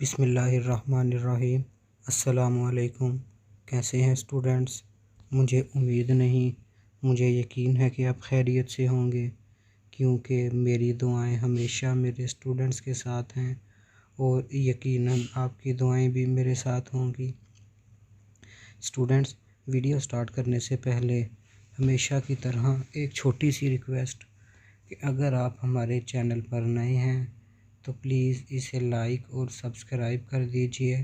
بسم اللہ الرحمن الرحیم۔ السلام علیکم۔ کیسے ہیں اسٹوڈنٹس؟ مجھے امید نہیں، مجھے یقین ہے کہ آپ خیریت سے ہوں گے، کیونکہ میری دعائیں ہمیشہ میرے اسٹوڈنٹس کے ساتھ ہیں اور یقیناً آپ کی دعائیں بھی میرے ساتھ ہوں گی۔ اسٹوڈنٹس، ویڈیو سٹارٹ کرنے سے پہلے ہمیشہ کی طرح ایک چھوٹی سی ریکویسٹ کہ اگر آپ ہمارے چینل پر نئے ہیں تو پلیز اسے لائک اور سبسکرائب کر دیجئے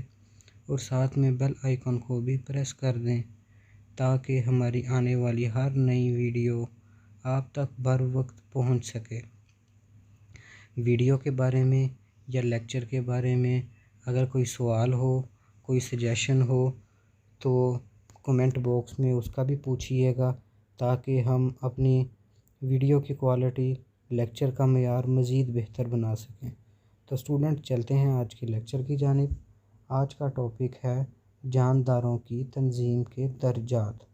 اور ساتھ میں بیل آئیکن کو بھی پریس کر دیں تاکہ ہماری آنے والی ہر نئی ویڈیو آپ تک بر وقت پہنچ سکے۔ ویڈیو کے بارے میں یا لیکچر کے بارے میں اگر کوئی سوال ہو، کوئی سجیشن ہو تو کمنٹ باکس میں اس کا بھی پوچھیے گا تاکہ ہم اپنی ویڈیو کی کوالٹی، لیکچر کا معیار مزید بہتر بنا سکیں۔ تو اسٹوڈنٹ چلتے ہیں آج کے لیکچر کی جانب۔ آج کا ٹاپک ہے جانداروں کی تنظیم کے درجات۔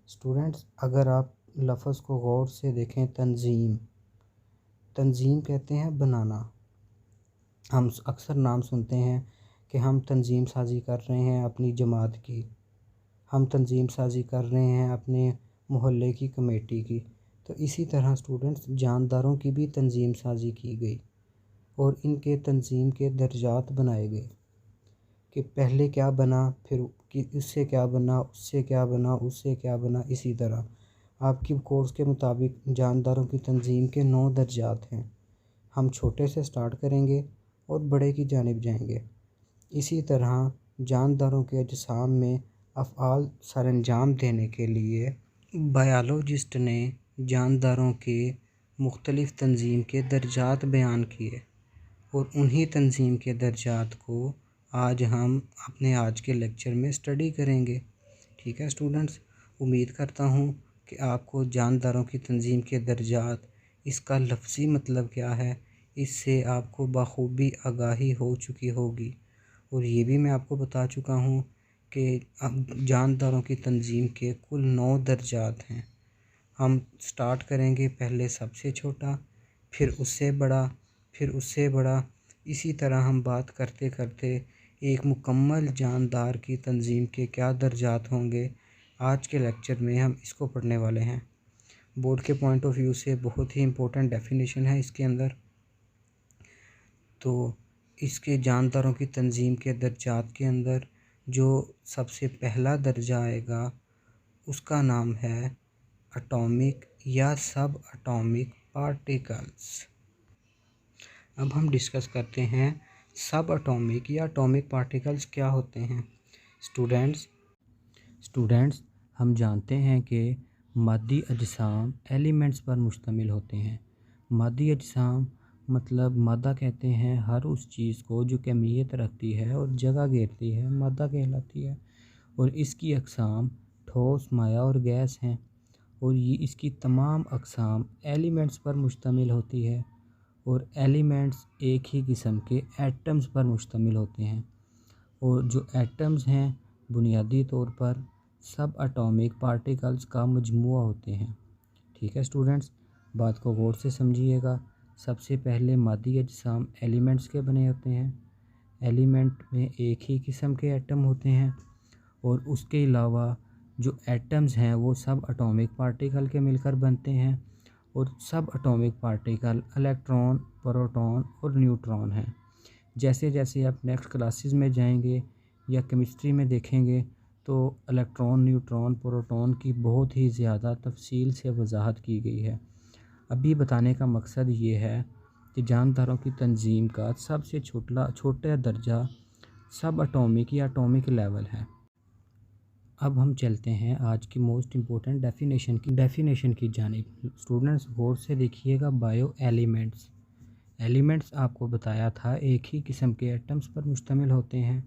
اسٹوڈنٹس، اگر آپ لفظ کو غور سے دیکھیں، تنظیم کہتے ہیں بنانا۔ ہم اکثر نام سنتے ہیں کہ ہم تنظیم سازی کر رہے ہیں اپنی جماعت کی، ہم تنظیم سازی کر رہے ہیں اپنے محلے کی کمیٹی کی۔ تو اسی طرح اسٹوڈنٹس، جانداروں کی بھی تنظیم سازی کی گئی اور ان کے تنظیم کے درجات بنائے گئے کہ پہلے کیا بنا، پھر اس سے کیا بنا، اس سے کیا بنا، اس سے کیا بنا۔ اسی طرح آپ کی کورس کے مطابق جانداروں کی تنظیم کے 9 درجات ہیں۔ ہم چھوٹے سے سٹارٹ کریں گے اور بڑے کی جانب جائیں گے۔ اسی طرح جانداروں کے اجسام میں افعال سر انجام دینے کے لیے بائیولوجسٹ نے جانداروں کے مختلف تنظیم کے درجات بیان کیے اور انہی تنظیم کے درجات کو آج ہم اپنے آج کے لیکچر میں اسٹڈی کریں گے۔ ٹھیک ہے اسٹوڈنٹس، امید کرتا ہوں کہ آپ کو جانداروں کی تنظیم کے درجات، اس کا لفظی مطلب کیا ہے، اس سے آپ کو بخوبی آگاہی ہو چکی ہوگی، اور یہ بھی میں آپ کو بتا چکا ہوں کہ جانداروں کی تنظیم کے کل 9 درجات ہیں۔ ہم سٹارٹ کریں گے پہلے سب سے چھوٹا، پھر اس سے بڑا، پھر اس سے بڑا، اسی طرح ہم بات کرتے کرتے ایک مکمل جاندار کی تنظیم کے کیا درجات ہوں گے، آج کے لیکچر میں ہم اس کو پڑھنے والے ہیں۔ بورڈ کے پوائنٹ آف ویو سے بہت ہی امپورٹنٹ ڈیفینیشن ہے اس کے اندر۔ تو اس کے جانداروں کی تنظیم کے درجات کے اندر جو سب سے پہلا درجہ آئے گا اس کا نام ہے اٹامک یا سب اٹامک پارٹیکلز۔ اب ہم ڈسکس کرتے ہیں سب اٹامک یا اٹامک پارٹیکلز کیا ہوتے ہیں۔ اسٹوڈنٹس، ہم جانتے ہیں کہ مادی اجسام ایلیمنٹس پر مشتمل ہوتے ہیں۔ مادی اجسام مطلب مادہ کہتے ہیں ہر اس چیز کو جو کمیت رکھتی ہے اور جگہ گھیرتی ہے، مادہ کہلاتی ہے، اور اس کی اقسام ٹھوس، مائع اور گیس ہیں، اور یہ اس کی تمام اقسام ایلیمنٹس پر مشتمل ہوتی ہے، اور ایلیمنٹس ایک ہی قسم کے ایٹمز پر مشتمل ہوتے ہیں، اور جو ایٹمز ہیں بنیادی طور پر سب اٹامک پارٹیکلز کا مجموعہ ہوتے ہیں۔ ٹھیک ہے اسٹوڈنٹس، بات کو غور سے سمجھیے گا۔ سب سے پہلے مادی اجسام ایلیمنٹس کے بنے ہوتے ہیں۔ ایلیمنٹ میں ایک ہی قسم کے ایٹم ہوتے ہیں، اور اس کے علاوہ جو ایٹمز ہیں وہ سب اٹامک پارٹیکل کے مل کر بنتے ہیں، اور سب اٹامک پارٹیکل الیکٹران، پروٹون اور نیوٹران ہیں۔ جیسے جیسے آپ نیکسٹ کلاسز میں جائیں گے یا کیمسٹری میں دیکھیں گے تو الیکٹران، نیوٹران، پروٹون کی بہت ہی زیادہ تفصیل سے وضاحت کی گئی ہے۔ ابھی بتانے کا مقصد یہ ہے کہ جانداروں کی تنظیم کا سب سے چھوٹا درجہ سب اٹامک یا اٹامک لیول ہے۔ اب ہم چلتے ہیں آج کی موسٹ امپورٹنٹ ڈیفینیشن کی جانب۔ اسٹوڈنٹس غور سے دیکھیے گا، بائیو ایلیمنٹس آپ کو بتایا تھا ایک ہی قسم کے ایٹمز پر مشتمل ہوتے ہیں،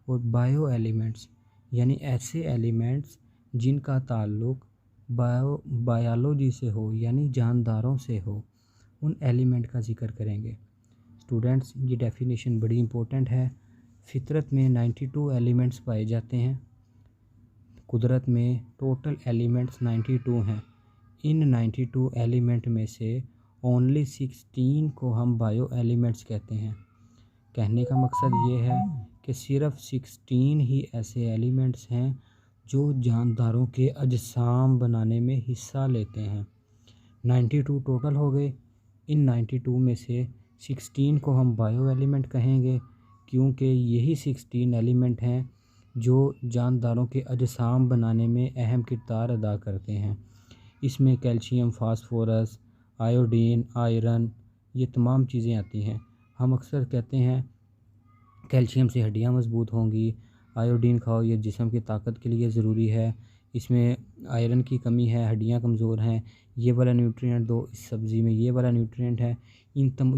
اور بائیو ایلیمنٹس یعنی ایسے ایلیمنٹس جن کا تعلق بائیولوجی سے ہو، یعنی جانداروں سے ہو، ان ایلیمنٹ کا ذکر کریں گے۔ اسٹوڈنٹس، یہ ڈیفینیشن بڑی امپورٹنٹ ہے۔ فطرت میں 92 ایلیمنٹس پائے جاتے ہیں، قدرت میں ٹوٹل ایلیمنٹس 92 ہیں۔ ان 92 ایلیمنٹ میں سے اونلی 16 کو ہم بائیو ایلیمنٹس کہتے ہیں۔ کہنے کا مقصد یہ ہے کہ صرف 16 ہی ایسے ایلیمنٹس ہیں جو جانداروں کے اجسام بنانے میں حصہ لیتے ہیں۔ 92 ٹوٹل ہو گئے۔ ان 92 میں سے 16 کو ہم بائیو ایلیمنٹ کہیں گے، کیونکہ یہی 16 ایلیمنٹ ہیں جو جانداروں کے اجسام بنانے میں اہم کردار ادا کرتے ہیں۔ اس میں کیلشیم، فاسفورس، آیوڈین، آئرن، یہ تمام چیزیں آتی ہیں۔ ہم اکثر کہتے ہیں کیلشیم سے ہڈیاں مضبوط ہوں گی، آیوڈین کھاؤ، یہ جسم کی طاقت کے لیے ضروری ہے، اس میں آئرن کی کمی ہے، ہڈیاں کمزور ہیں، یہ والا نیوٹرینٹ دو، اس سبزی میں یہ والا نیوٹرینٹ ہے۔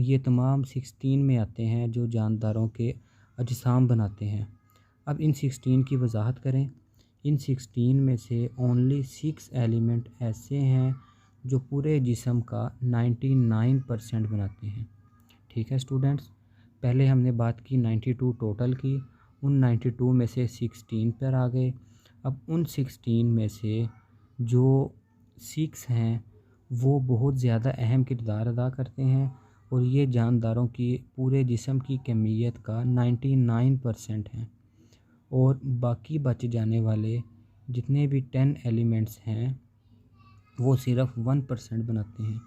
یہ تمام 16 میں آتے ہیں جو جانداروں کے اجسام بناتے ہیں۔ اب ان 16 کی وضاحت کریں۔ ان 16 میں سے اونلی 6 ایلیمنٹ ایسے ہیں جو پورے جسم کا 99% بناتے ہیں۔ ٹھیک ہے اسٹوڈنٹس، پہلے ہم نے بات کی 92 ٹوٹل کی، ان 92 میں سے 16 پر آ گئے۔ اب ان 16 میں سے جو 6 ہیں وہ بہت زیادہ اہم کردار ادا کرتے ہیں، اور یہ جانداروں کی پورے جسم کی کمیت کا 99% ہیں، اور باقی بچ جانے والے جتنے بھی 10 ایلیمنٹس ہیں وہ صرف 1% بناتے ہیں۔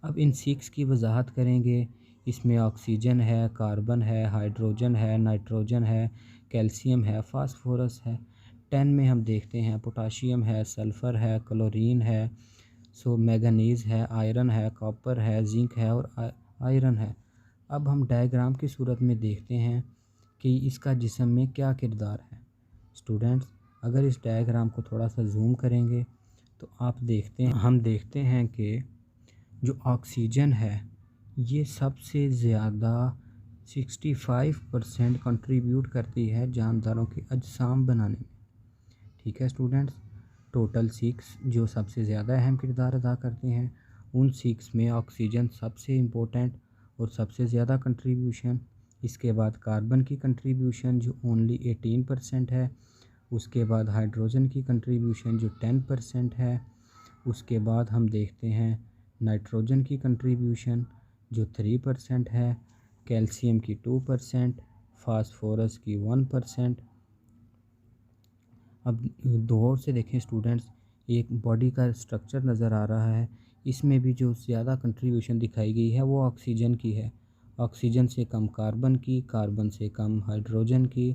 اب ان 6 کی وضاحت کریں گے۔ اس میں آکسیجن ہے، کاربن ہے، ہائیڈروجن ہے، نائٹروجن ہے، کیلشیم ہے، فاسفورس ہے۔ 10 میں ہم دیکھتے ہیں پوٹاشیم ہے، سلفر ہے، کلورین ہے، مینگنیز ہے، آئرن ہے، کاپر ہے، زنک ہے اور آئرن ہے۔ اب ہم ڈائیگرام کی صورت میں دیکھتے ہیں کہ اس کا جسم میں کیا کردار ہے۔ اسٹوڈنٹس، اگر اس ڈائیگرام کو تھوڑا سا زوم کریں گے تو ہم دیکھتے ہیں کہ جو آکسیجن ہے یہ سب سے زیادہ 65% کنٹریبیوٹ کرتی ہے جانداروں کے اجسام بنانے میں۔ ٹھیک ہے اسٹوڈنٹس، ٹوٹل 6 جو سب سے زیادہ اہم کردار ادا کرتے ہیں، ان 6 میں آکسیجن سب سے امپورٹنٹ اور سب سے زیادہ کنٹریبیوشن، اس کے بعد کاربن کی کنٹریبیوشن جو اونلی 18% ہے، اس کے بعد ہائیڈروجن کی کنٹریبیوشن جو 10% ہے، اس کے بعد ہم دیکھتے ہیں نائٹروجن کی کنٹریبیوشن جو 3% ہے، کیلشیم کی 2%، فاسفورس کی 1%۔ اب غور سے دیکھیں اسٹوڈنٹس، ایک باڈی کا اسٹرکچر نظر آ رہا ہے، اس میں بھی جو زیادہ کنٹریبیوشن دکھائی گئی ہے وہ آکسیجن کی ہے۔ آکسیجن سے کم کاربن کی، کاربن سے کم ہائیڈروجن کی،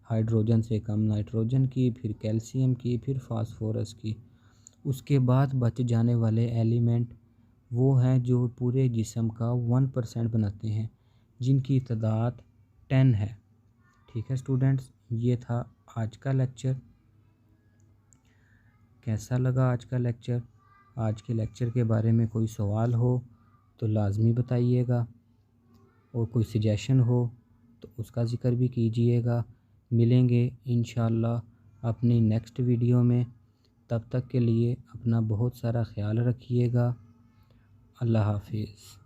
ہائیڈروجن سے کم نائٹروجن کی، پھر کیلشیم کی، پھر فاسفورس کی۔ اس کے بعد بچ جانے والے ایلیمنٹ وہ ہیں جو پورے جسم کا 1% بناتے ہیں، جن کی تعداد 10 ہے۔ ٹھیک ہے اسٹوڈنٹس، یہ تھا آج کا لیکچر۔ کیسا لگا آج کا لیکچر؟ آج کے لیکچر کے بارے میں کوئی سوال ہو تو لازمی بتائیے گا، اور کوئی سجیشن ہو تو اس کا ذکر بھی کیجیے گا۔ ملیں گے انشاءاللہ اپنی نیکسٹ ویڈیو میں، تب تک کے لیے اپنا بہت سارا خیال رکھیے گا۔ اللہ حافظ۔